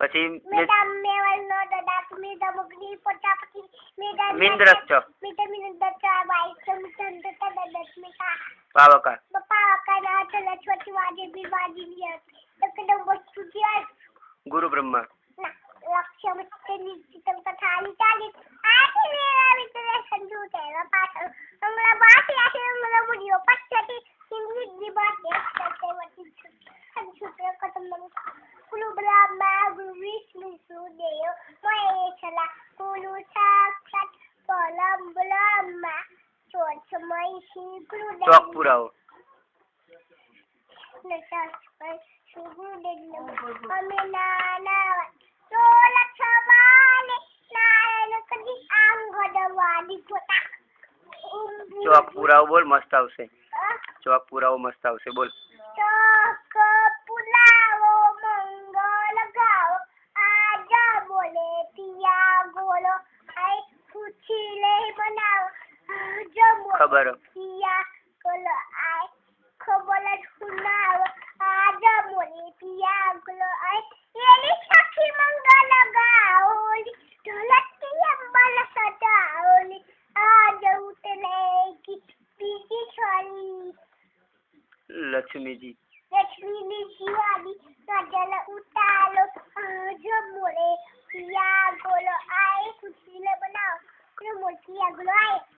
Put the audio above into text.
પછી મેડમ મેવલનો દડાક madam Agni Prajapati madam મિંદ્રશ્ચ મેડમ મિંદ્રશ્ચ વાઇસ મિશન દડક મેકા પાવકાર પાવકાના ચલા છોટી વાજે બીવાજી નિયત એકદમ વસ્તુ દિયા ગુરુ બ્રહ્મા લક્ષ્ય મસ્તે નિશ્ચિતમ કથાની ચાલી આથી મેરા વિતરે સંજૂતે પાછળ અંગલા બાટી આથી અંગલા મુડિયો પચ્ચટી સિંગી બાટે સત્યવતી સંસૂત્ર કતમ કુલુ બ્રહ્મા ગુરુ વિષ્ણુ સુદેવ મહેશલા કુલુ સાક્ષાત પરમ બ્રહ્મા ચોથમય શ્રી ગુરુદેવ ચોક પુરાવો શ્રી ગુરુદેવ અમે નાના ચોલા છવાલે નારાયણ કદી આંગડવાડી પોતા ચોક પુરાવો બોલ મસ્ત આવશે ચોક પુરાવો મસ્ત આવશે બોલ ચોક પુલાવો મંગલ ગાઓ આજા બોલે પિયા ગોલો આય પૂછી લે બનાવો આજા ખબર પિયા ગોલો આય ખબર સુનાવો આજા બોલે પિયા ગોલો આય એની સખી મંગલ ગાઓલી ઢોલકી અંબલ સજાઓલી આજ ઉતલે કી બીજી છોરી લક્ષ્મીજી લક્ષ્મીની શિવાજી સજલ ઉતાલો આજ બોલે પિયા ગોલો આય ખુશી લે બનાવો મોટી આગલો આય